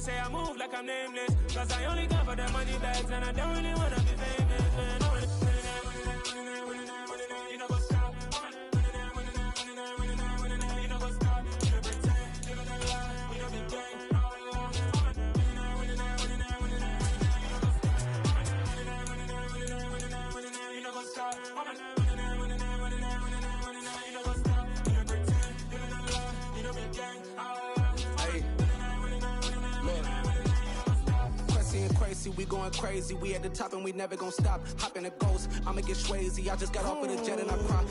say I move like I'm nameless, cause I only come for the money bags and I don't really wanna be famous, man. You know what's up? You know what's up? You know pretend, living a lie, you know be gang. You know what's up? We going crazy, we at the top and we never gonna stop. Hop in a ghost, I'ma get swayzy. I just got off of the jet and I cry.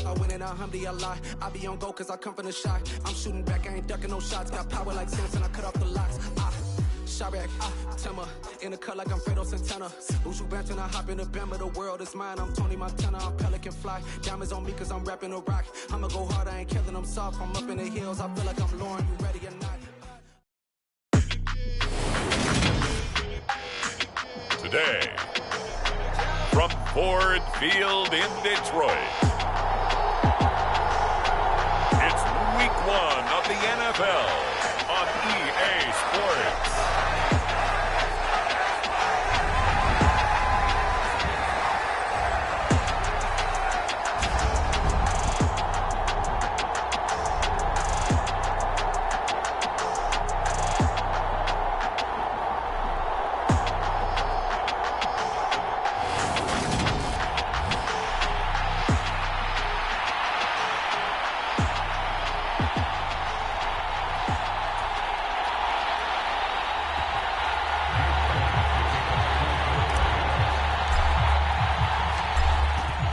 I win in a Humvee, I lie. I be on go cause I come from the shot. I'm shooting back, I ain't ducking no shots. Got power like Samson, I cut off the locks. Chirac, Timmer, in the cut like I'm Fredo Santana. Usual Benton, I hop in the Bama, the world is mine. I'm Tony Montana, I'm Pelican Fly. Diamonds on me cause I'm rapping a rock. I'ma go hard, I ain't killing them soft. I'm up in the hills, I feel like I'm Lauren, you ready or not? Today, from Ford Field in Detroit, it's Week 1 of the NFL on EA Sports.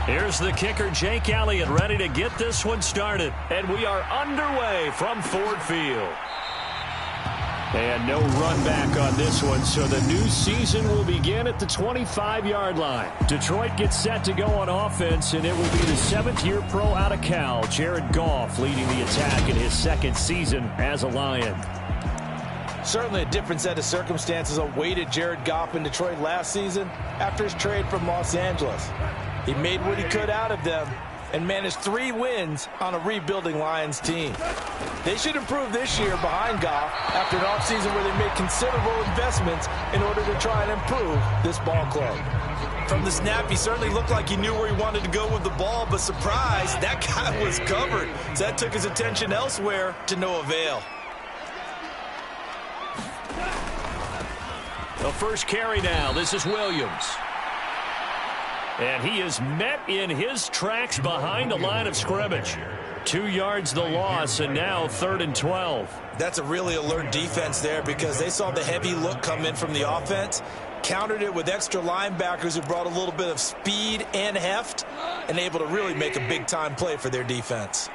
Here's the kicker, Jake Elliott, ready to get this one started. And we are underway from Ford Field. And no run back on this one, so the new season will begin at the 25-yard line. Detroit gets set to go on offense, and it will be the 7th-year pro out of Cal, Jared Goff, leading the attack in his 2nd season as a Lion. Certainly a different set of circumstances awaited Jared Goff in Detroit last season after his trade from Los Angeles. He made what he could out of them and managed 3 wins on a rebuilding Lions team. They should improve this year behind Goff after an offseason where they made considerable investments in order to try and improve this ball club. From the snap, he certainly looked like he knew where he wanted to go with the ball, but surprise, that guy was covered. So that took his attention elsewhere to no avail. The first carry now. This is Williams. And he is met in his tracks behind the line of scrimmage. 2 yards the loss, and now 3rd and 12. That's a really alert defense there because they saw the heavy look come in from the offense, countered it with extra linebackers who brought a little bit of speed and heft, and able to really make a big-time play for their defense.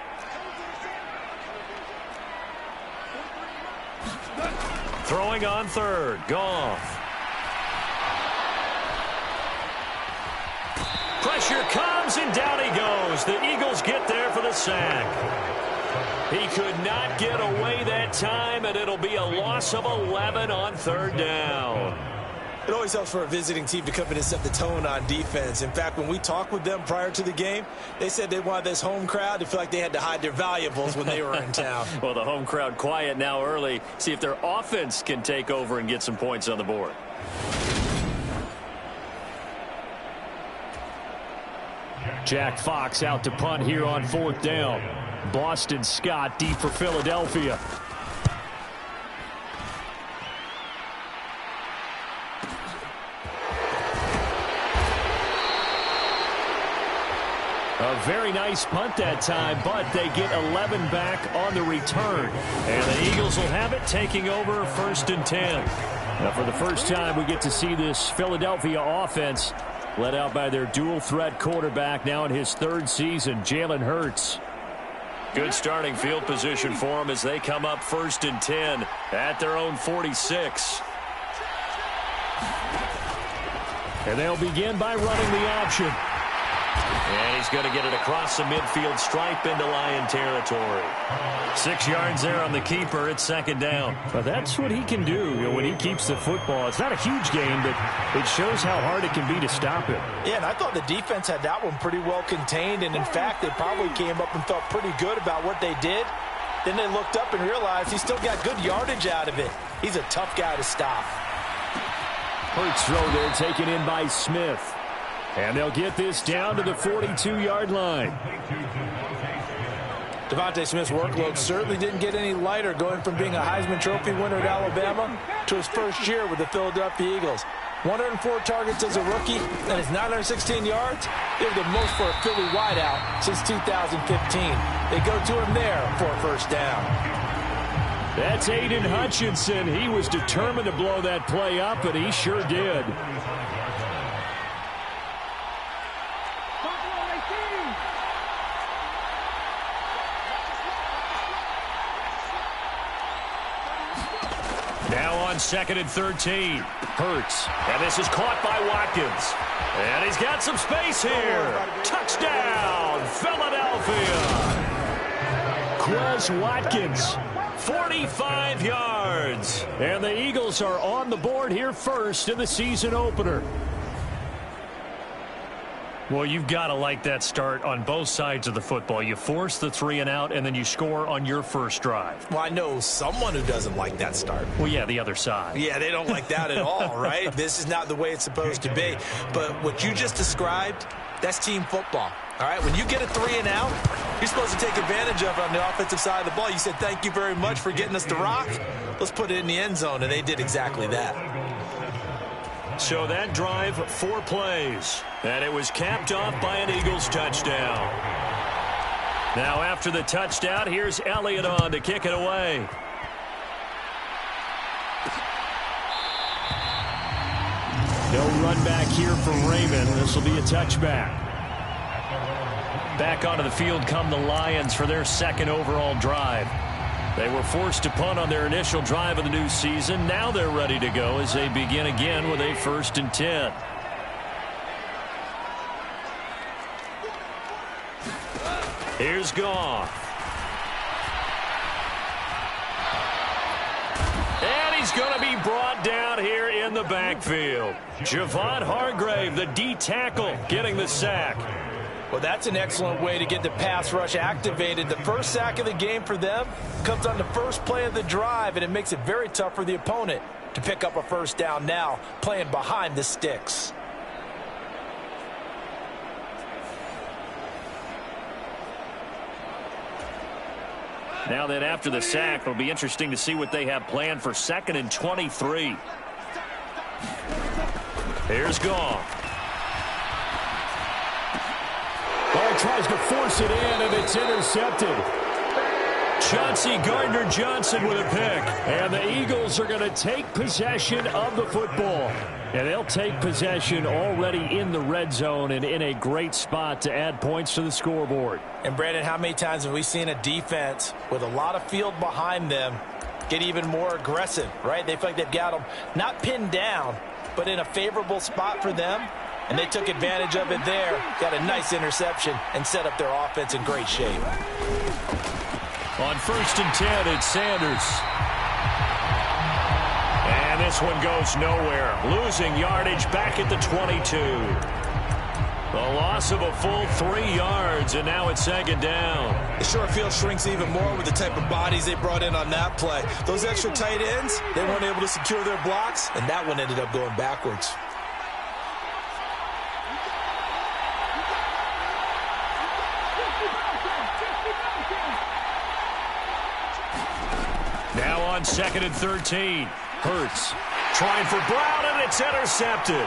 Throwing on 3rd, Goff. Pressure comes, and down he goes. The Eagles get there for the sack. He could not get away that time, and it'll be a loss of 11 on 3rd down. It always helps for a visiting team to come in and set the tone on defense. In fact, when we talked with them prior to the game, they said they wanted this home crowd to feel like they had to hide their valuables when they were in town. Well, the home crowd quiet now early. See if their offense can take over and get some points on the board. Jack Fox out to punt here on 4th down. Boston Scott deep for Philadelphia. A very nice punt that time, but they get 11 back on the return. And the Eagles will have it, taking over 1st and 10. Now, for the first time, we get to see this Philadelphia offense led out by their dual-threat quarterback now in his 3rd season, Jalen Hurts. Good starting field position for them as they come up 1st and 10 at their own 46. And they'll begin by running the option. And he's going to get it across the midfield stripe into Lion territory. 6 yards there on the keeper. It's 2nd down. But that's what he can do, when he keeps the football. It's not a huge game, but it shows how hard it can be to stop him. Yeah, and I thought the defense had that one pretty well contained. And, in fact, they probably came up and felt pretty good about what they did. Then they looked up and realized he still got good yardage out of it. He's a tough guy to stop. Hurts throw there taken in by Smith. And they'll get this down to the 42-yard line. Devontae Smith's workload certainly didn't get any lighter, going from being a Heisman Trophy winner at Alabama to his first year with the Philadelphia Eagles. 104 targets as a rookie, and his 916 yards, they were the most for a Philly wideout since 2015. They go to him there for a first down. That's Aiden Hutchinson. He was determined to blow that play up, and he sure did. Now on 2nd and 13. Hurts. And this is caught by Watkins. And he's got some space here. Touchdown, Philadelphia. Quez Watkins, 45 yards. And the Eagles are on the board here first in the season opener. Well, you've got to like that start on both sides of the football. You force the 3 and out, and then you score on your first drive. Well, I know someone who doesn't like that start. Well, yeah, the other side. Yeah, they don't like that at all, right? This is not the way it's supposed to be. But what you just described, that's team football. All right, when you get a 3 and out, you're supposed to take advantage of it on the offensive side of the ball. You said, thank you very much for getting us the rock. Let's put it in the end zone, and they did exactly that. So that drive, 4 plays. And it was capped off by an Eagles touchdown. Now after the touchdown, here's Elliott on to kick it away. No run back here for Raymond. This will be a touchback. Back onto the field come the Lions for their 2nd overall drive. They were forced to punt on their initial drive of the new season. Now they're ready to go as they begin again with a 1st and 10. Here's Goff. And he's going to be brought down here in the backfield. Javon Hargrave, the D tackle, getting the sack. Well, that's an excellent way to get the pass rush activated. The first sack of the game for them comes on the first play of the drive, and it makes it very tough for the opponent to pick up a first down now, playing behind the sticks. Now then, after the sack, it'll be interesting to see what they have planned for 2nd and 23. Here's Goff. Ball tries to force it in, and it's intercepted. Chauncey Gardner-Johnson with a pick. And the Eagles are going to take possession of the football. And they'll take possession already in the red zone and in a great spot to add points to the scoreboard. And, Brandon, how many times have we seen a defense with a lot of field behind them get even more aggressive, right? They feel like they've got them not pinned down, but in a favorable spot for them. And they took advantage of it there, got a nice interception, and set up their offense in great shape. On 1st and 10, it's Sanders. And this one goes nowhere. Losing yardage back at the 22. The loss of a full 3 yards, and now it's 2nd down. The short field shrinks even more with the type of bodies they brought in on that play. Those extra tight ends, they weren't able to secure their blocks, and that one ended up going backwards. Now on 2nd and 13. Hurts trying for Brown, and it's intercepted.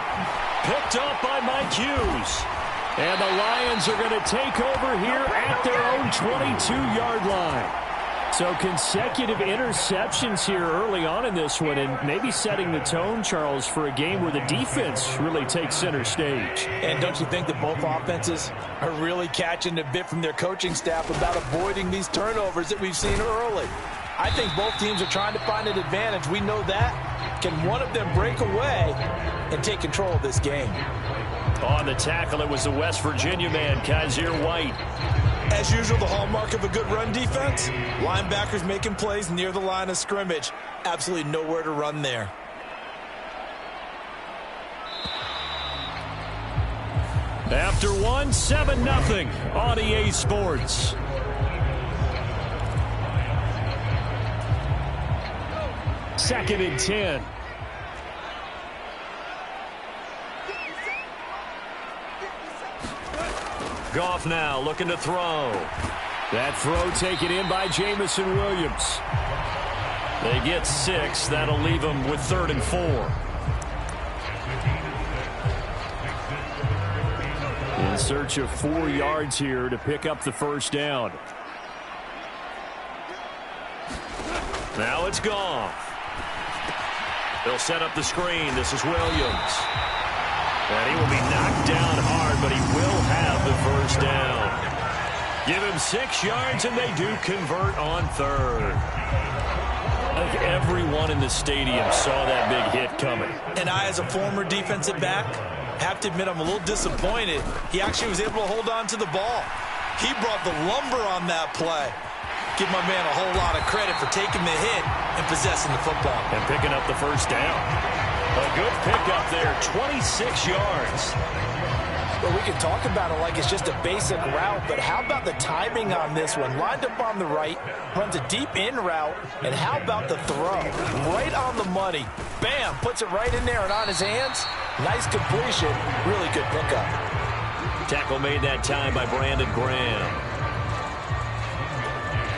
Picked up by Mike Hughes. And the Lions are going to take over here at their own 22-yard line. So consecutive interceptions here early on in this one, and maybe setting the tone, Charles, for a game where the defense really takes center stage. And don't you think that both offenses are really catching a bit from their coaching staff about avoiding these turnovers that we've seen early? I think both teams are trying to find an advantage. We know that. Can one of them break away and take control of this game? On the tackle, it was the West Virginia man, Kaiser White. As usual, the hallmark of a good run defense, linebackers making plays near the line of scrimmage. Absolutely nowhere to run there. After one, 7-0 on EA Sports. 2nd and 10. Goff now looking to throw. That throw taken in by Jamison Williams. They get 6. That'll leave them with 3rd and 4. In search of 4 yards here to pick up the first down. Now it's Goff. They'll set up the screen. This is Williams. And he will be knocked down hard, but he will have the first down. Give him 6 yards, and they do convert on 3rd. I think everyone in the stadium saw that big hit coming. And I, as a former defensive back, have to admit I'm a little disappointed. He actually was able to hold on to the ball. He brought the lumber on that play. Give my man a whole lot of credit for taking the hit and possessing the football. And picking up the first down. A good pickup there, 26 yards. Well, we can talk about it like it's just a basic route, but how about the timing on this one? Lined up on the right, runs a deep in route, and how about the throw? Right on the money. Bam, puts it right in there and on his hands. Nice completion, really good pickup. Tackle made that time by Brandon Graham.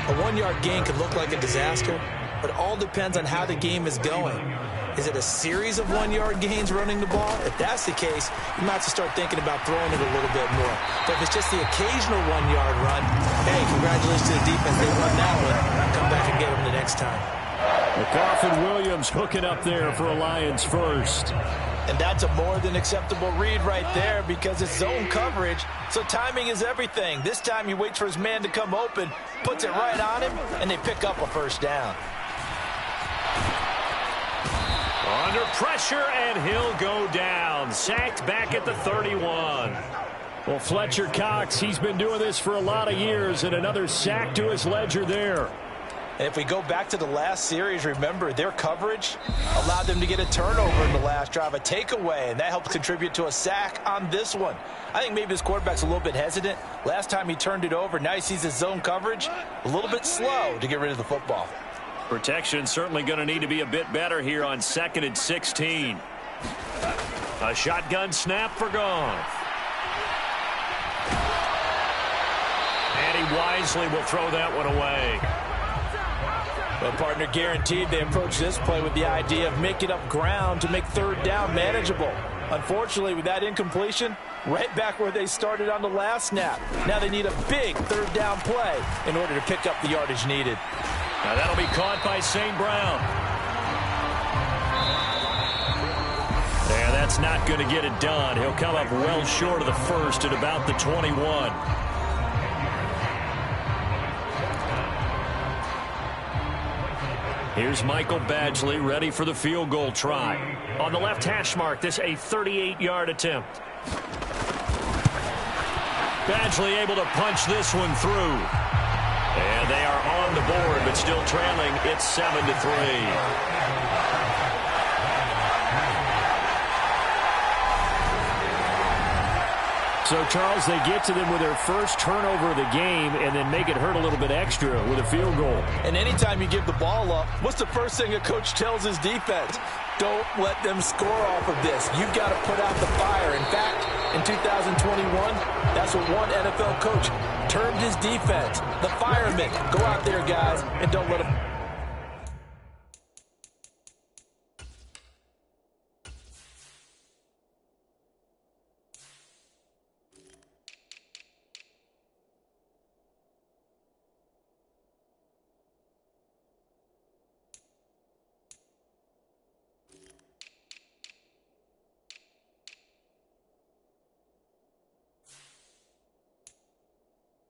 A 1-yard gain could look like a disaster, but it all depends on how the game is going. Is it a series of 1-yard gains running the ball? If that's the case, you might have to start thinking about throwing it a little bit more. But if it's just the occasional 1-yard run, hey, congratulations to the defense. They won that one. Come back and get them the next time. Goff and Williams hooking up there for a Lions first. And that's a more than acceptable read right there because it's zone coverage, so timing is everything. This time he waits for his man to come open, puts it right on him, and they pick up a first down. Under pressure, and he'll go down. Sacked back at the 31. Well, Fletcher Cox, he's been doing this for a lot of years, and another sack to his ledger there. And if we go back to the last series, remember, their coverage allowed them to get a turnover in the last drive, a takeaway, and that helped contribute to a sack on this one. I think maybe this quarterback's a little bit hesitant. Last time he turned it over, now he sees his zone coverage, a little bit slow to get rid of the football. Protection certainly going to need to be a bit better here on 2nd and 16. A shotgun snap for Goff. And he wisely will throw that one away. Well, partner, guaranteed they approach this play with the idea of making up ground to make 3rd down manageable. Unfortunately, with that incompletion, right back where they started on the last snap. Now they need a big 3rd down play in order to pick up the yardage needed. Now that'll be caught by St. Brown. And that's not going to get it done. He'll come up well short of the first at about the 21. Here's Michael Badgley ready for the field goal try. On the left hash mark, this a 38-yard attempt. Badgley able to punch this one through. And they are on the board, but still trailing. It's 7-3. So, Charles, they get to them with their first turnover of the game and then make it hurt a little bit extra with a field goal. And anytime you give the ball up, what's the first thing a coach tells his defense? Don't let them score off of this. You've got to put out the fire. In fact, in 2021, that's what one NFL coach termed his defense. The firemen. Go out there, guys, and don't let them...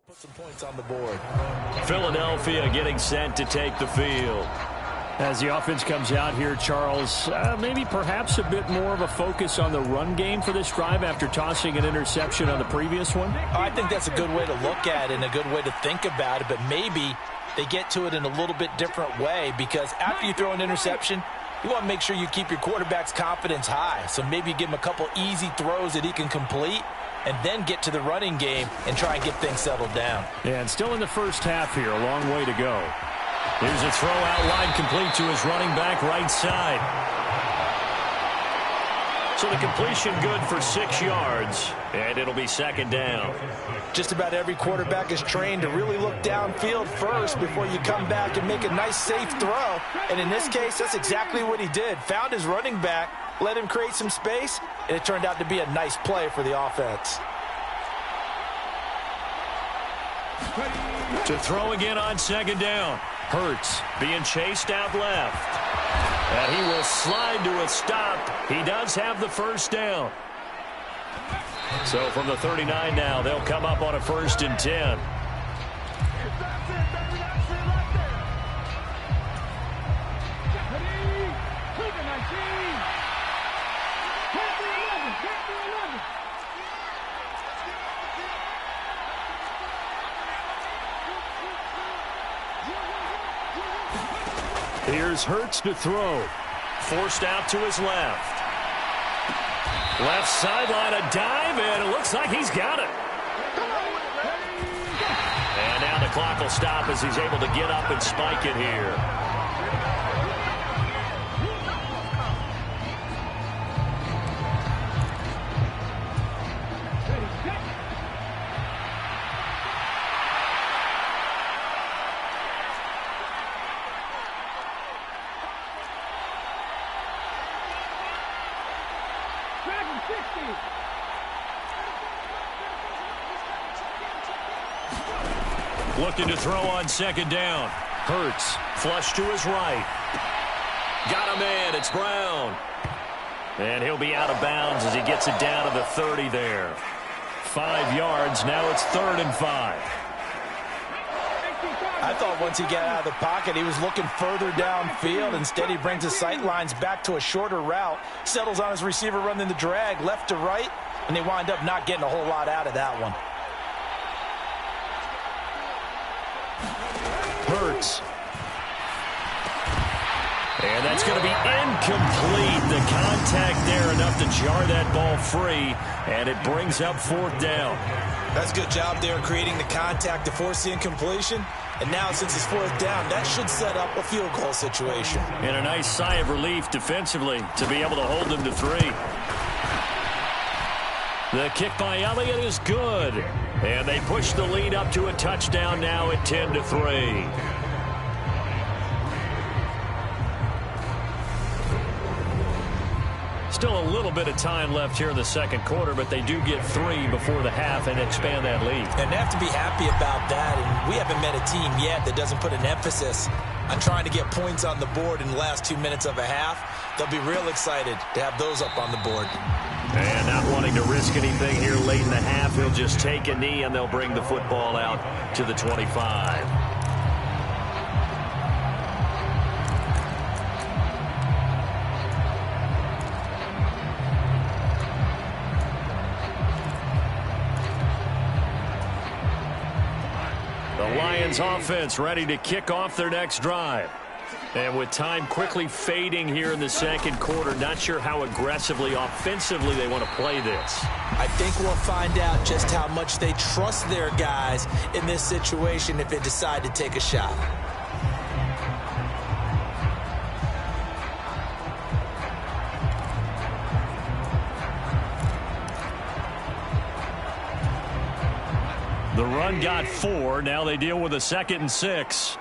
Put some points on the board. Philadelphia getting set to take the field. As the offense comes out here, Charles, maybe perhaps a bit more of a focus on the run game for this drive after tossing an interception on the previous one? I think that's a good way to look at it and a good way to think about it, but maybe they get to it in a little bit different way because after you throw an interception, you want to make sure you keep your quarterback's confidence high. So maybe you give him a couple easy throws that he can complete and then get to the running game and try and get things settled down. And still in the first half here, a long way to go. Here's a throw out wide, complete to his running back right side. So the completion good for 6 yards, and it'll be second down. Just about every quarterback is trained to really look downfield first before you come back and make a nice, safe throw. And in this case, that's exactly what he did. Found his running back, let him create some space, and it turned out to be a nice play for the offense. To throw again on second down. Hurts being chased out left. And he will slide to a stop. He does have the first down. So from the 39 now, they'll come up on a 1st and 10. Here's Hurts to throw. Forced out to his left. Left sideline, a dive, and it looks like he's got it. And now the clock will stop as he's able to get up and spike it here. Looking to throw on second down. Hurts, flush to his right. Got him in, it's Brown. And he'll be out of bounds as he gets it down to the 30 there. 5 yards, now it's 3rd and 5. I thought once he got out of the pocket, he was looking further downfield. Instead, he brings his sight lines back to a shorter route, settles on his receiver running the drag left to right, and they wind up not getting a whole lot out of that one. Hurts. And that's going to be incomplete. The contact there enough to jar that ball free, and it brings up 4th down. That's a good job there creating the contact to force the incompletion. And now since it's 4th down, that should set up a field goal situation. And a nice sigh of relief defensively to be able to hold them to 3. The kick by Elliott is good. And they push the lead up to a touchdown now at 10-3. Still a little bit of time left here in the second quarter, but they do get 3 before the half and expand that lead. And they have to be happy about that. And we haven't met a team yet that doesn't put an emphasis on trying to get points on the board in the last 2 minutes of a half. They'll be real excited to have those up on the board. And not wanting to risk anything here late in the half, he'll just take a knee and they'll bring the football out to the 25. The Lions offense ready to kick off their next drive. And with time quickly fading here in the second quarter, not sure how aggressively, offensively they want to play this. I think we'll find out just how much they trust their guys in this situation if they decide to take a shot. The run got 4. Now they deal with a 2nd and 6.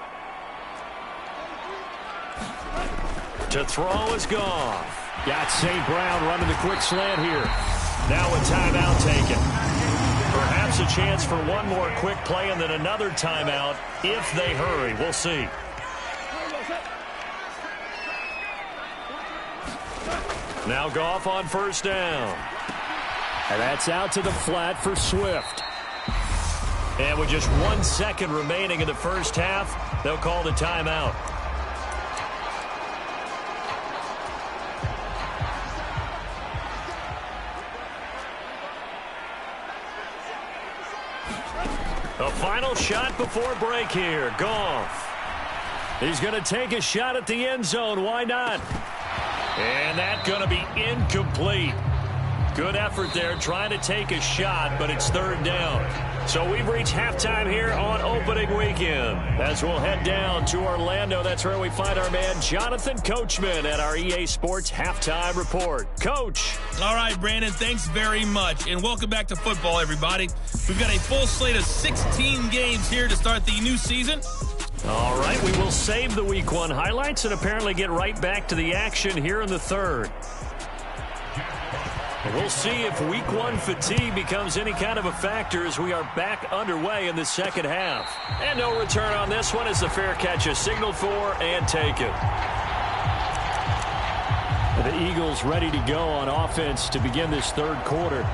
To throw is Goff. Got St. Brown running the quick slant here. Now a timeout taken. Perhaps a chance for one more quick play and then another timeout if they hurry. We'll see. Now Goff on 1st down. And that's out to the flat for Swift. And with just 1 second remaining in the first half, they'll call the timeout. A final shot before break here. Goff. He's going to take a shot at the end zone. Why not? And that's going to be incomplete. Good effort there trying to take a shot, but it's 3rd down. So we've reached halftime here on opening weekend. As we'll head down to Orlando, that's where we find our man Jonathan Coachman at our EA Sports Halftime Report. Coach. All right, Brandon, thanks very much. And welcome back to football, everybody. We've got a full slate of 16 games here to start the new season. All right, we will save the Week 1 highlights and apparently get right back to the action here in the third. We'll see if Week 1 fatigue becomes any kind of a factor as we are back underway in the second half. And no return on this one as the fair catch is signaled for and taken. The Eagles ready to go on offense to begin this third quarter.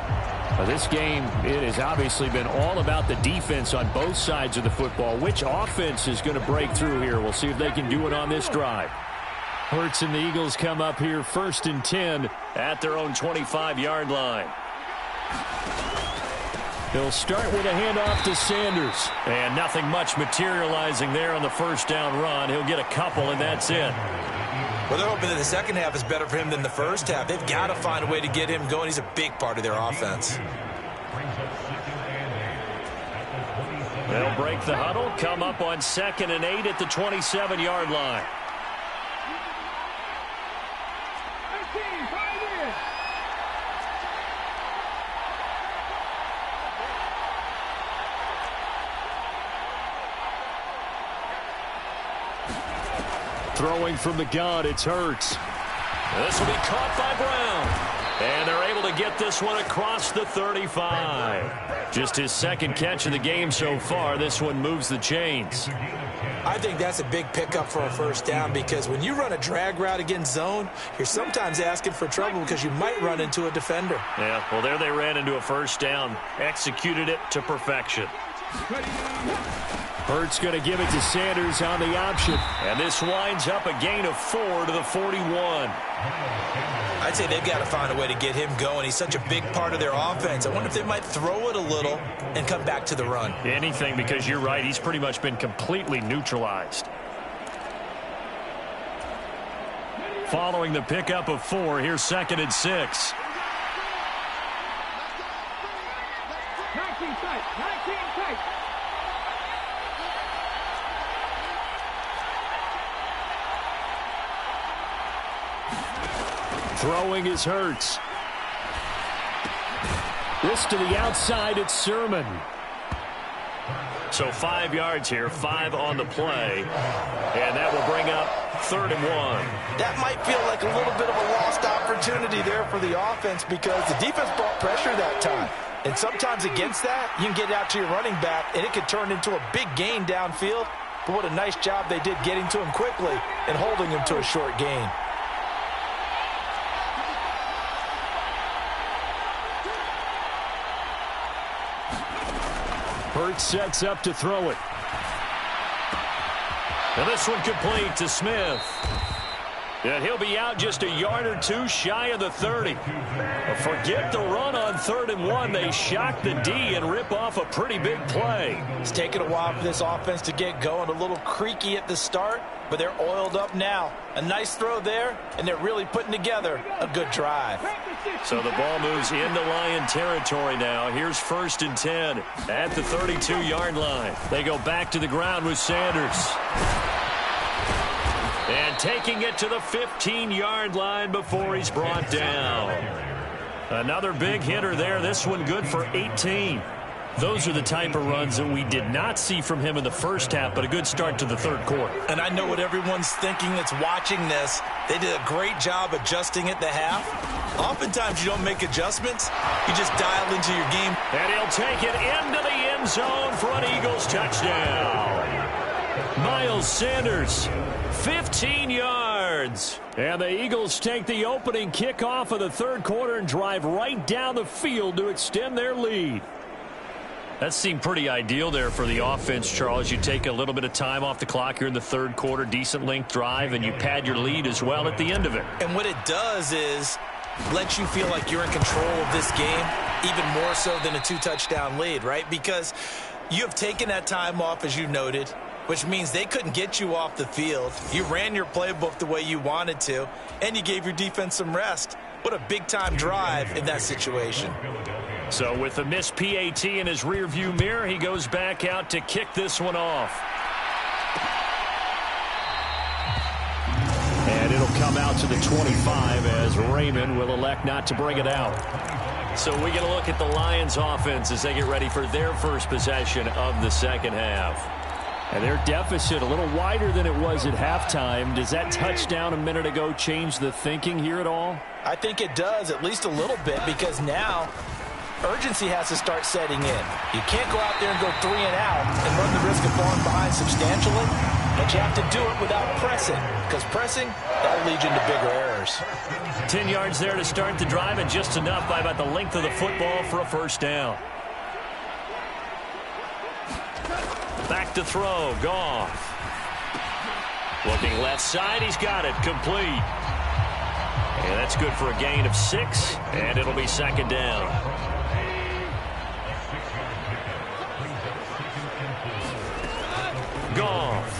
This game, it has obviously been all about the defense on both sides of the football. Which offense is going to break through here? We'll see if they can do it on this drive. Hurts and the Eagles come up here 1st and 10 at their own 25-yard line. They'll start with a handoff to Sanders. And nothing much materializing there on the first down run. He'll get a couple, and that's it. Well, they're hoping that the second half is better for him than the first half. They've got to find a way to get him going. He's a big part of their offense. They'll break the huddle, come up on 2nd and 8 at the 27-yard line. Throwing from the gun, it's Hurts. This will be caught by Brown. And they're able to get this one across the 35. Just his second catch of the game so far. This one moves the chains. I think that's a big pickup for a first down because when you run a drag route against zone, you're sometimes asking for trouble because you might run into a defender. Yeah, well, there they ran into a first down. Executed it to perfection. Hurts going to give it to Sanders on the option. And this winds up a gain of 4 to the 41. I'd say they've got to find a way to get him going. He's such a big part of their offense. I wonder if they might throw it a little and come back to the run. Anything, because you're right. He's pretty much been completely neutralized. Following the pickup of 4, here's 2nd and 6. Throwing is Hurts. This to the outside, it's Sermon. So 5 yards here, 5 on the play. And that will bring up 3rd and 1. That might feel like a little bit of a lost opportunity there for the offense because the defense brought pressure that time. And sometimes against that, you can get out to your running back, and it could turn into a big gain downfield. But what a nice job they did getting to him quickly and holding him to a short gain. Hurts sets up to throw it. And this one complete to Smith. And he'll be out just a yard or two shy of the 30. Forget the run on 3rd and 1. They shock the D and rip off a pretty big play. It's taken a while for this offense to get going. A little creaky at the start, but they're oiled up now. A nice throw there, and they're really putting together a good drive. So the ball moves into Lion territory now. Here's 1st and 10 at the 32-yard line. They go back to the ground with Sanders. And taking it to the 15-yard line before he's brought down. Another big hitter there. This one good for 18. Those are the type of runs that we did not see from him in the first half, but a good start to the third quarter. And I know what everyone's thinking that's watching this. They did a great job adjusting at the half. Oftentimes you don't make adjustments. You just dial into your game. And he'll take it into the end zone for an Eagles touchdown. Miles Sanders, 15 yards. And the Eagles take the opening kickoff of the third quarter and drive right down the field to extend their lead. That seemed pretty ideal there for the offense, Charles. You take a little bit of time off the clock here in the third quarter, decent length drive, and you pad your lead as well at the end of it. And what it does is let you feel like you're in control of this game, even more so than a 2-touchdown lead, right? Because you have taken that time off, as you noted, which means they couldn't get you off the field. You ran your playbook the way you wanted to, and you gave your defense some rest. What a big-time drive in that situation. So with the missed PAT in his rearview mirror, he goes back out to kick this one off. And it'll come out to the 25 as Raymond will elect not to bring it out. So we get a look at the Lions offense as they get ready for their first possession of the second half. And their deficit a little wider than it was at halftime. Does that touchdown a minute ago change the thinking here at all? I think it does, at least a little bit, because now urgency has to start setting in. You can't go out there and go 3 and out and run the risk of falling behind substantially, but you have to do it without pressing, because pressing, that'll lead you into bigger errors. 10 yards there to start the drive, and just enough by about the length of the football for a first down. Back to throw, Goff. Looking left side, he's got it, complete. And that's good for a gain of 6, and it'll be second down. Goff.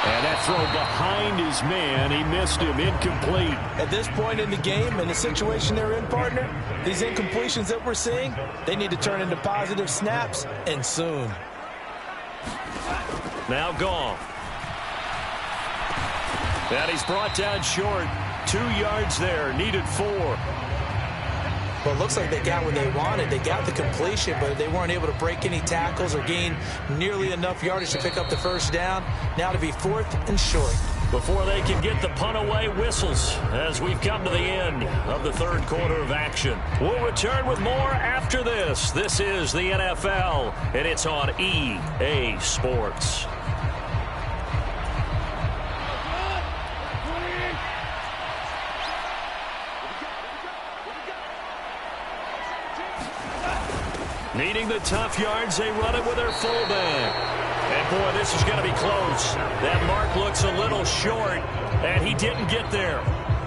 And that throw behind his man, he missed him, incomplete. At this point in the game, in the situation they're in, partner, these incompletions that we're seeing, they need to turn into positive snaps, and soon. Now Goff. And he's brought down short. 2 yards there, needed 4. Well, it looks like they got what they wanted. They got the completion, but they weren't able to break any tackles or gain nearly enough yardage to pick up the first down. Now to be 4th and short. Before they can get the punt away, whistles as we've come to the end of the third quarter of action. We'll return with more after this. This is the NFL, and it's on EA Sports. Needing the tough yards, they run it with their fullback. And, boy, this is going to be close. That mark looks a little short, and he didn't get there.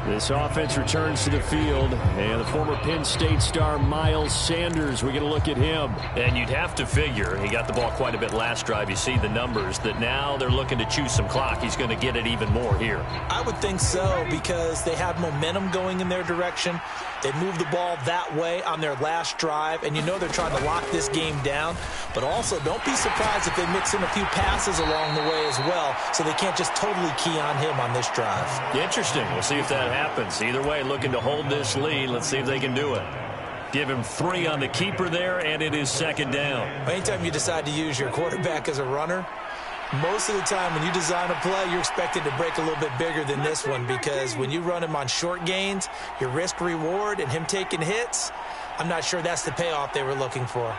This offense returns to the field, and the former Penn State star Miles Sanders, we're going to look at him. And you'd have to figure, he got the ball quite a bit last drive. You see the numbers, that now they're looking to chew some clock. He's going to get it even more here. I would think so, because they have momentum going in their direction. They moved the ball that way on their last drive, and you know they're trying to lock this game down. But also, don't be surprised if they mix in a few passes along the way as well, so they can't just totally key on him on this drive. Interesting. We'll see if that happens. Either way, looking to hold this lead. Let's see if they can do it. Give him 3 on the keeper there, and it is second down. Anytime you decide to use your quarterback as a runner, most of the time when you design a play, you're expected to break a little bit bigger than this one, because when you run him on short gains, your risk-reward and him taking hits, I'm not sure that's the payoff they were looking for.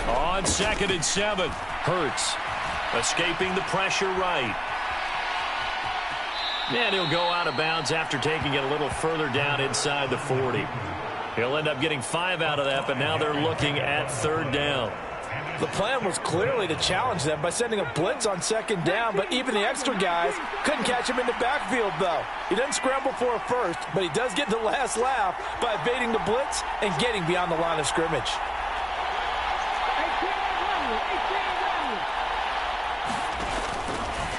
On 2nd and 7, Hurts escaping the pressure right. And he'll go out of bounds after taking it a little further down inside the 40. He'll end up getting 5 out of that, but now they're looking at 3rd down. The plan was clearly to challenge them by sending a blitz on 2nd down, but even the extra guys couldn't catch him in the backfield, though. He doesn't scramble for a first, but he does get the last laugh by evading the blitz and getting beyond the line of scrimmage.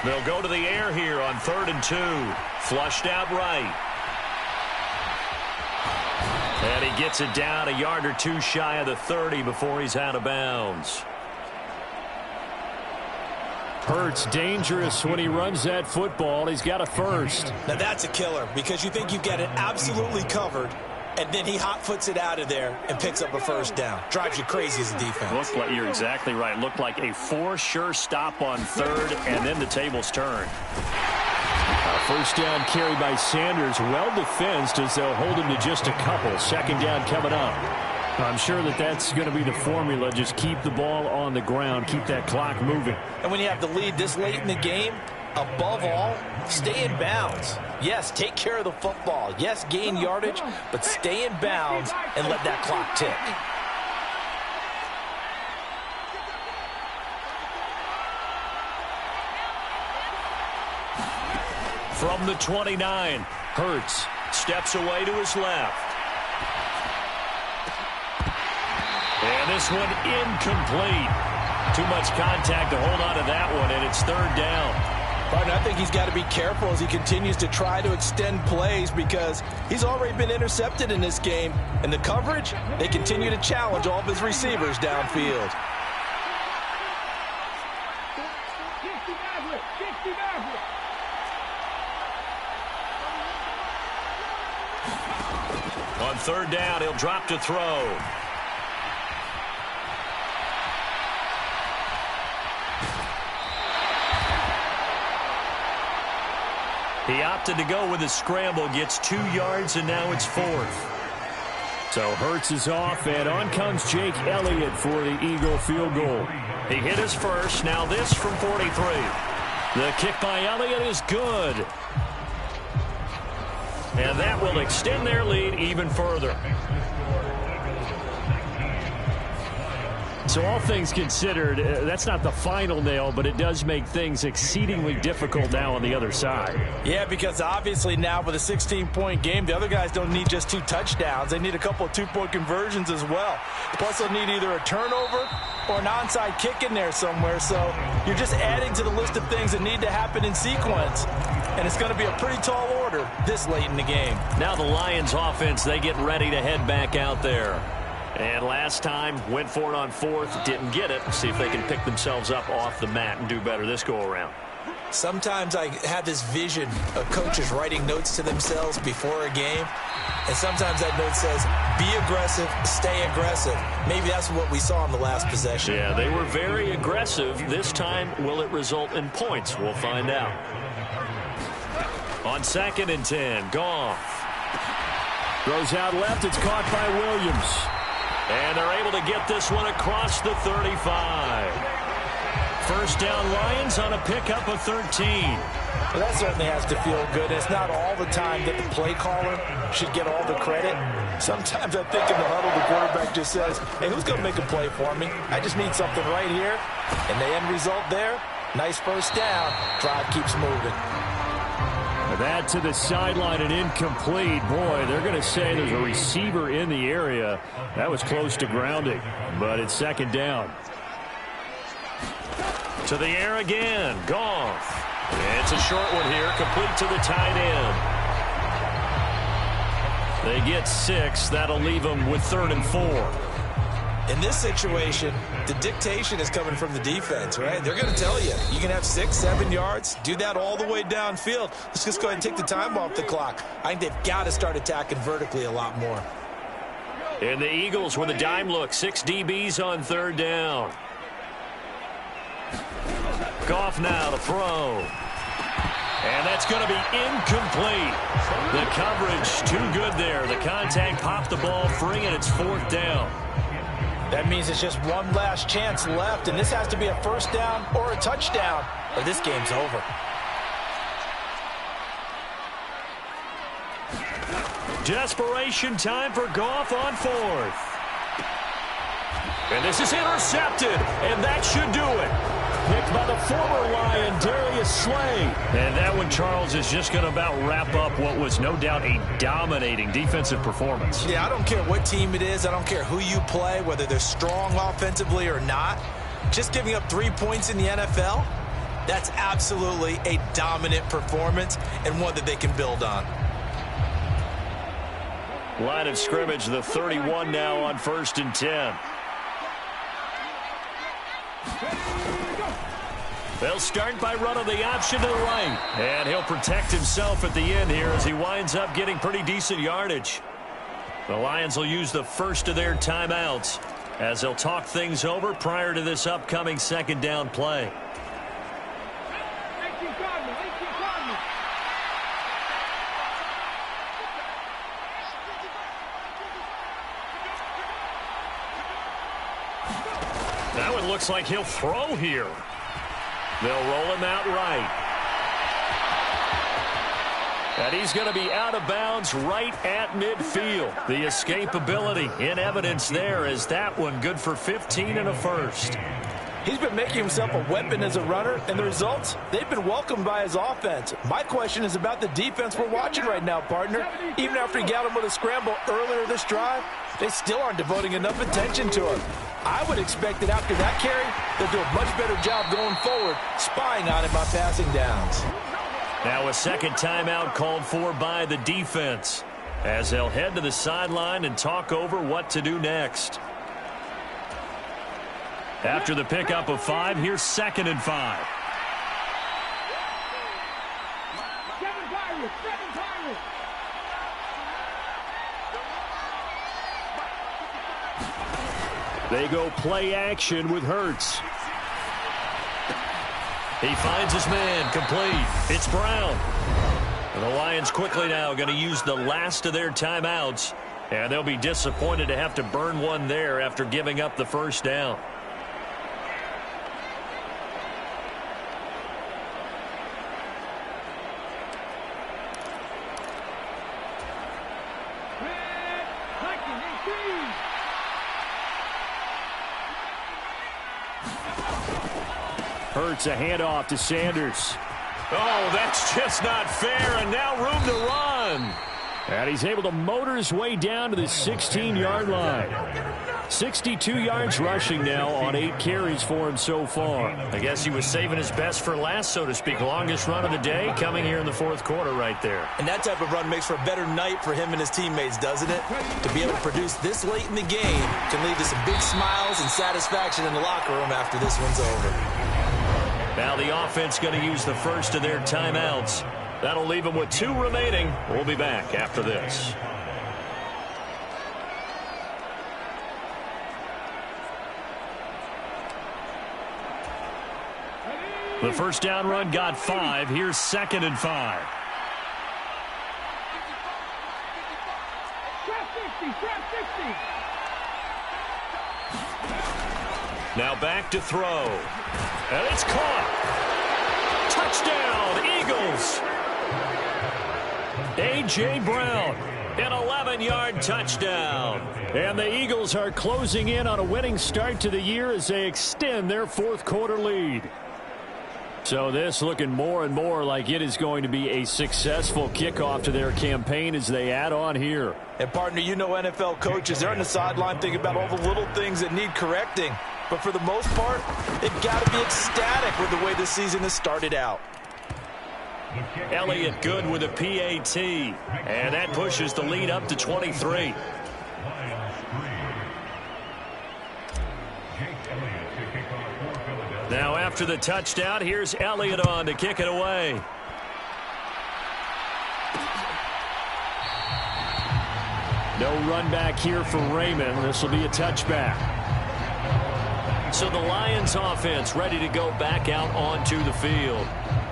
They'll go to the air here on 3rd and 2. Flushed out right. And he gets it down a yard or 2 shy of the 30 before he's out of bounds. Hurts dangerous when he runs that football. He's got a first. Now that's a killer, because you think you've got it absolutely covered, and then he hot-foots it out of there and picks up a first down. Drives you crazy as a defense. Looked like, you're exactly right. Looked like a 4 sure stop on 3rd, and then the tables turn. First down carry by Sanders. Well defensed as they'll hold him to just a couple. 2nd down coming up. I'm sure that that's going to be the formula. Just keep the ball on the ground. Keep that clock moving. And when you have the lead this late in the game, above all, stay in bounds. Yes, take care of the football. Yes, gain yardage, but stay in bounds and let that clock tick. From the 29, Hurts steps away to his left. And this one incomplete. Too much contact to hold on to that one, and it's 3rd down. But I think he's got to be careful as he continues to try to extend plays because he's already been intercepted in this game. And the coverage, they continue to challenge all of his receivers downfield. On third down, he'll drop to throw. He opted to go with a scramble, gets 2 yards, and now it's 4th. So Hurts is off, and on comes Jake Elliott for the Eagle field goal. He hit his first, now this from 43. The kick by Elliott is good. And that will extend their lead even further. So all things considered, that's not the final nail, but it does make things exceedingly difficult now on the other side. Yeah, because obviously now with a 16-point game, the other guys don't need just 2 touchdowns. They need a couple of 2-point conversions as well. Plus, they'll need either a turnover or an onside kick in there somewhere. So you're just adding to the list of things that need to happen in sequence. And it's going to be a pretty tall order this late in the game. Now the Lions offense, they get ready to head back out there. And last time, went for it on 4th, didn't get it. See if they can pick themselves up off the mat and do better this go-around. Sometimes I have this vision of coaches writing notes to themselves before a game. And sometimes that note says, be aggressive, stay aggressive. Maybe that's what we saw in the last possession. Yeah, they were very aggressive. This time, will it result in points? We'll find out. On 2nd and 10, Goff. Throws out left. It's caught by Williams. And they're able to get this one across the 35. First down Lions on a pickup of 13. Well, that certainly has to feel good. It's not all the time that the play caller should get all the credit. Sometimes I think in the huddle, the quarterback just says, hey, who's going to make a play for me? I just need something right here. And the end result there, nice first down. Drive keeps moving. That to the sideline and incomplete. Boy, they're going to say there's a receiver in the area. That was close to grounding, but it's 2nd down. To the air again. Goff. It's a short one here, complete to the tight end. They get 6. That'll leave them with 3rd and 4. In this situation, the dictation is coming from the defense, right? They're going to tell you, you can have 6, 7 yards, do that all the way downfield. Let's just go ahead and take the time off the clock. I think they've got to start attacking vertically a lot more. And the Eagles with a dime look, 6 DBs on 3rd down. Goff now to throw. And that's going to be incomplete. The coverage too good there. The contact popped the ball free, and it's 4th down. That means it's just one last chance left, and this has to be a first down or a touchdown, or this game's over. Desperation time for Goff on 4th. And this is intercepted, and that should do it. Picked by the former Lion, Darius Slay. And that one, Charles, is just going to about wrap up what was no doubt a dominating defensive performance. Yeah, I don't care what team it is. I don't care who you play, whether they're strong offensively or not. Just giving up 3 points in the NFL, that's absolutely a dominant performance and one that they can build on. Line of scrimmage, the 31 now on 1st and 10. They'll start by running the option to the right. And he'll protect himself at the end here as he winds up getting pretty decent yardage. The Lions will use the first of their timeouts as they'll talk things over prior to this upcoming 2nd down play. That one looks like he'll throw here. They'll roll him out right. And he's going to be out of bounds right at midfield. The escapability in evidence there is that one good for 15 and a first. He's been making himself a weapon as a runner, and the results, they've been welcomed by his offense. My question is about the defense we're watching right now, partner. Even after he got him with a scramble earlier this drive, they still aren't devoting enough attention to him. I would expect that after that carry, they'll do a much better job going forward, spying on him on passing downs. Now a second timeout called for by the defense, as they'll head to the sideline and talk over what to do next. After the pickup of 5, here's 2nd and 5. They go play action with Hurts. He finds his man, complete. It's Brown. And the Lions quickly now going to use the last of their timeouts, and they'll be disappointed to have to burn one there after giving up the first down. Hurts a handoff to Sanders. Oh, that's just not fair, and now room to run. And he's able to motor his way down to the 16-yard line. 62 yards rushing now on 8 carries for him so far. I guess he was saving his best for last, so to speak. Longest run of the day coming here in the 4th quarter right there. And that type of run makes for a better night for him and his teammates, doesn't it? To be able to produce this late in the game can lead to some big smiles and satisfaction in the locker room after this one's over. Now the offense going to use the first of their timeouts. That'll leave them with 2 remaining. We'll be back after this. The first down run got 5. Here's 2nd and 5. Now back to throw. And it's caught. Touchdown, Eagles. A.J. Brown, an 11-yard touchdown. And the Eagles are closing in on a winning start to the year as they extend their 4th quarter lead. So this looking more and more like it is going to be a successful kickoff to their campaign as they add on here. And partner, you know NFL coaches, they're on the sideline thinking about all the little things that need correcting. But for the most part, they've got to be ecstatic with the way this season has started out. Elliott good with a PAT. And that pushes the lead up to 23. Now after the touchdown, here's Elliott on to kick it away. No run back here for Raymond. This will be a touchback. So the Lions offense ready to go back out onto the field.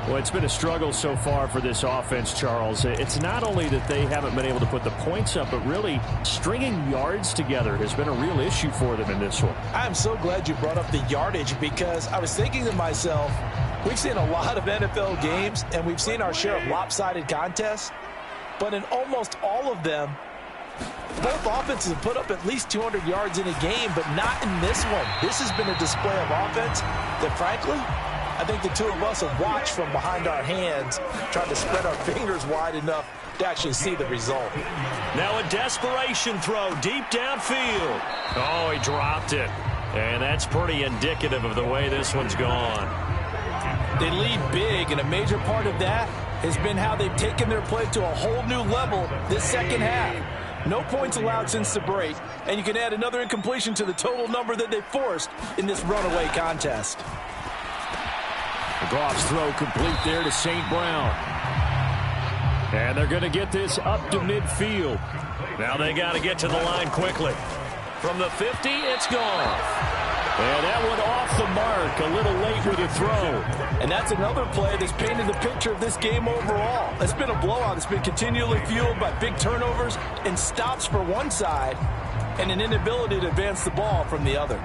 Well, it's been a struggle so far for this offense, Charles. It's not only that they haven't been able to put the points up, but really stringing yards together has been a real issue for them in this one. I'm so glad you brought up the yardage because I was thinking to myself, we've seen a lot of NFL games and we've seen our share of lopsided contests, but in almost all of them, both offenses have put up at least 200 yards in a game, but not in this one. This has been a display of offense that, frankly, I think the two of us have watched from behind our hands, trying to spread our fingers wide enough to actually see the result. Now a desperation throw deep downfield. Oh, he dropped it. And that's pretty indicative of the way this one's gone. They lead big, and a major part of that has been how they've taken their play to a whole new level this second half. No points allowed since the break, and you can add another incompletion to the total number that they forced in this runaway contest. Goff's throw complete there to St. Brown. And they're going to get this up to midfield. Now they got to get to the line quickly. From the 50, it's gone. And that one off the mark, a little late with the throw. And that's another play that's painted the picture of this game overall. It's been a blowout. It's been continually fueled by big turnovers and stops for one side and an inability to advance the ball from the other.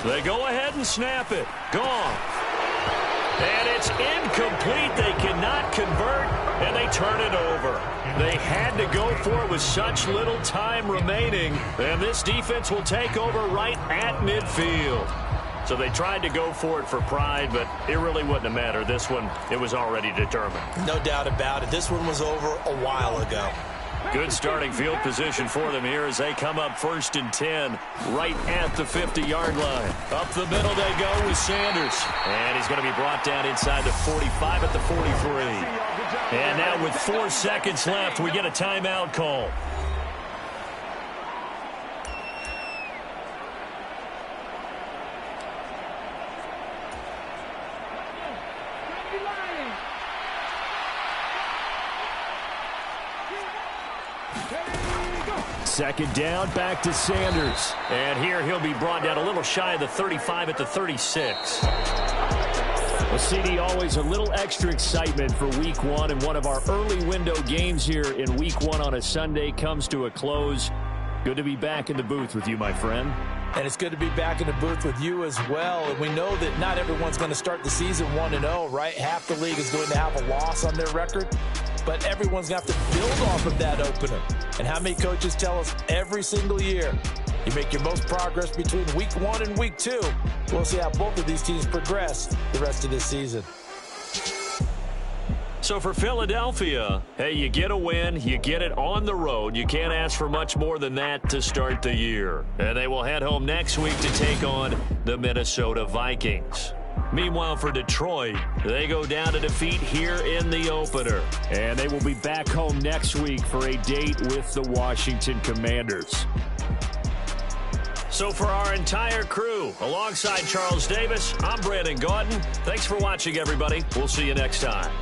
They go ahead and snap it. Gone. And it's incomplete. They cannot convert, and they turn it over. They had to go for it with such little time remaining, and this defense will take over right at midfield. So they tried to go for it for pride, but it really wouldn't have mattered. This one, it was already determined. No doubt about it. This one was over a while ago. Good starting field position for them here as they come up 1st and 10 right at the 50-yard line. Up the middle they go with Sanders. And he's going to be brought down inside the 45 at the 43. And now with 4 seconds left, we get a timeout call. Second down, back to Sanders. And here he'll be brought down a little shy of the 35 at the 36. Well, CD, always a little extra excitement for Week 1, and one of our early window games here in Week 1 on a Sunday comes to a close. Good to be back in the booth with you, my friend. And it's good to be back in the booth with you as well. And we know that not everyone's going to start the season 1-0, right? Half the league is going to have a loss on their record. But everyone's going to have to build off of that opener. And how many coaches tell us every single year, you make your most progress between Week 1 and Week 2. We'll see how both of these teams progress the rest of this season. So for Philadelphia, hey, you get a win, you get it on the road. You can't ask for much more than that to start the year. And they will head home next week to take on the Minnesota Vikings. Meanwhile, for Detroit, they go down to defeat here in the opener. And they will be back home next week for a date with the Washington Commanders. So for our entire crew, alongside Charles Davis, I'm Brandon Gaudin. Thanks for watching, everybody. We'll see you next time.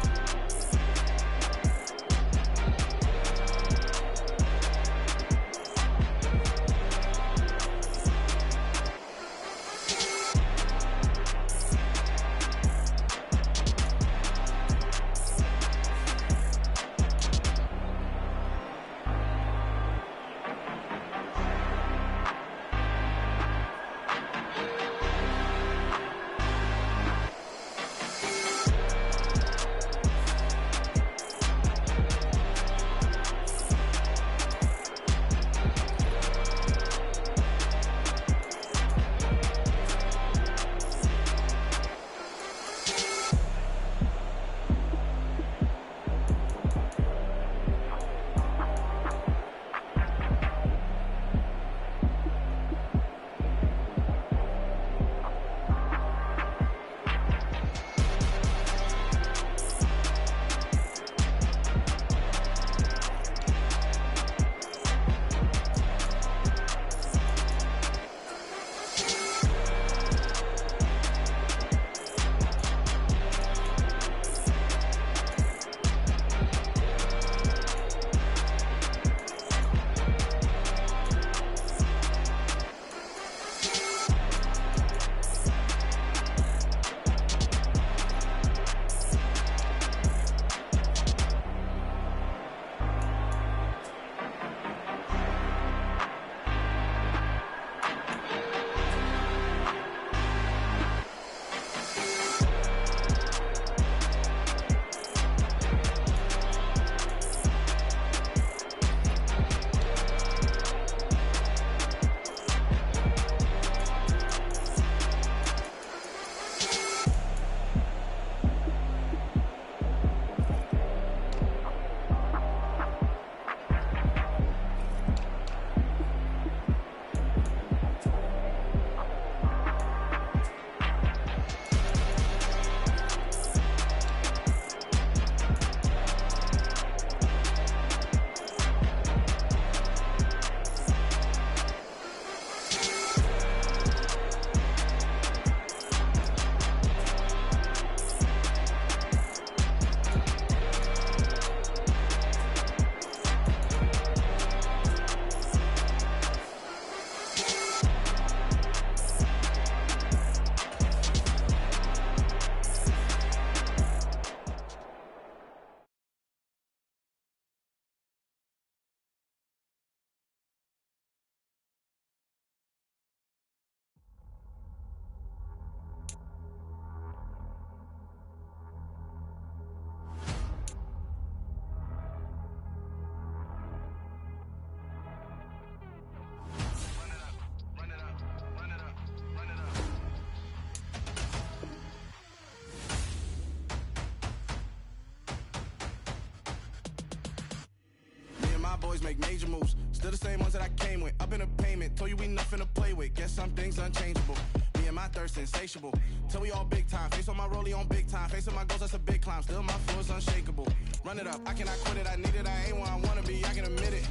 boys make major moves. Still the same ones that I came with. Up in a payment, told you we nothing to play with. Guess some things unchangeable. Me and my thirst insatiable. Till we all big time. Face on my rollie on big time. Facing my goals, that's a big climb. Still my flow is unshakable. Run it up, I cannot quit it. I need it, I ain't where I wanna be, I can admit it.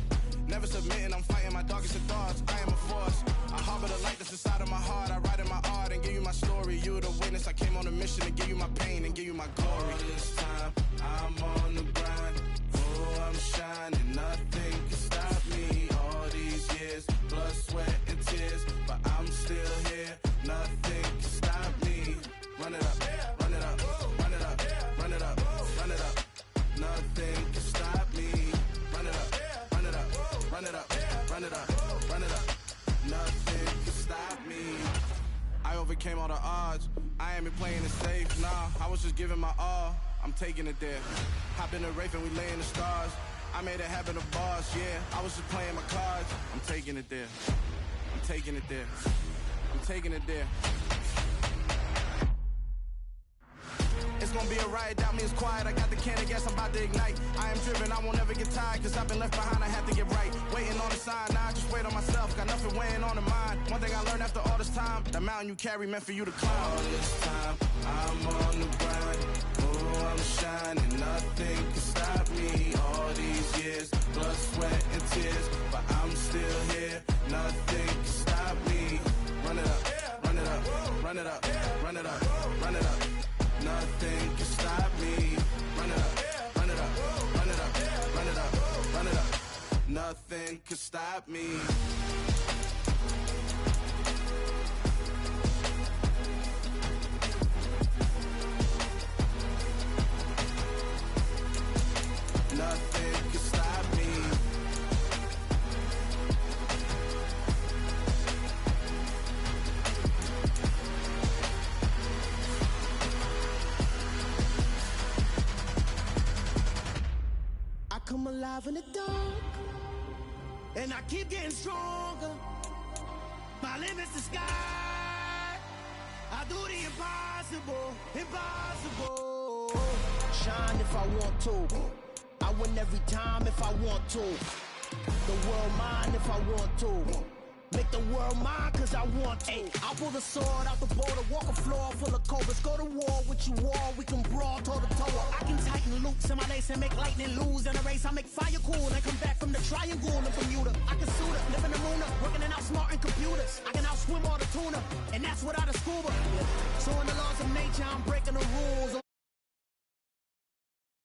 Never submitting, I'm fighting my darkest of thoughts. I am a force. I harbor the light that's inside of my heart. I write in my art and give you my story. You the witness. I came on a mission to give you my pain and give you my glory. All this time, I'm on the grind. Oh, I'm shining. Nothing can stop me. All these years, blood, sweat, and tears. But I'm still here. Nothing can stop me. Run it up, run it up, run it up, run it up, run it up. Nothing can stop me. Run it up, run it up, run it up, run it up, run it up. Nothing can stop me. I overcame all the odds. I ain't been playing it safe, nah. I was just giving my all. I'm taking it there. Hop in the Wraith and we lay in the stars. I made it happen to boss, yeah. I was just playing my cards. I'm taking it there. I'm taking it there. I'm taking it there. It's gonna be a riot, doubt me, it's quiet. I got the can of gas, I'm about to ignite. I am driven, I won't ever get tired, cause I've been left behind, I have to get right. Waiting on the sign, now I just wait on myself. Got nothing weighing on the mind. One thing I learned after all this time, the mountain you carry meant for you to climb. All this time, I'm on the grind. Oh, I'm shining, nothing can stop me. All these years, blood, sweat, and tears. But I'm still here, nothing can stop me. Run it up, run it up, run it up, run it up, run it up. Nothing can stop me. Run it up, run it up, run it up, run it up, run it up. Nothing can stop me. Nothing can stop me. Come alive in the dark, and I keep getting stronger. My limit's the sky. I do the impossible, impossible. Shine if I want to. I win every time if I want to. The world mine if I want to. Make the world mine cause I want to. Ay, I'll pull the sword out the border, walk a floor full of cobras. Go to war with you all, we can brawl toe to toe. I can tighten loops in my lace and make lightning lose in a race. I make fire cool and come back from the triangle in Bermuda. I can suit up, live in the moon up, working and outsmarting computers. I can outswim all the tuna, and that's without a scuba. So in the laws of nature, I'm breaking the rules.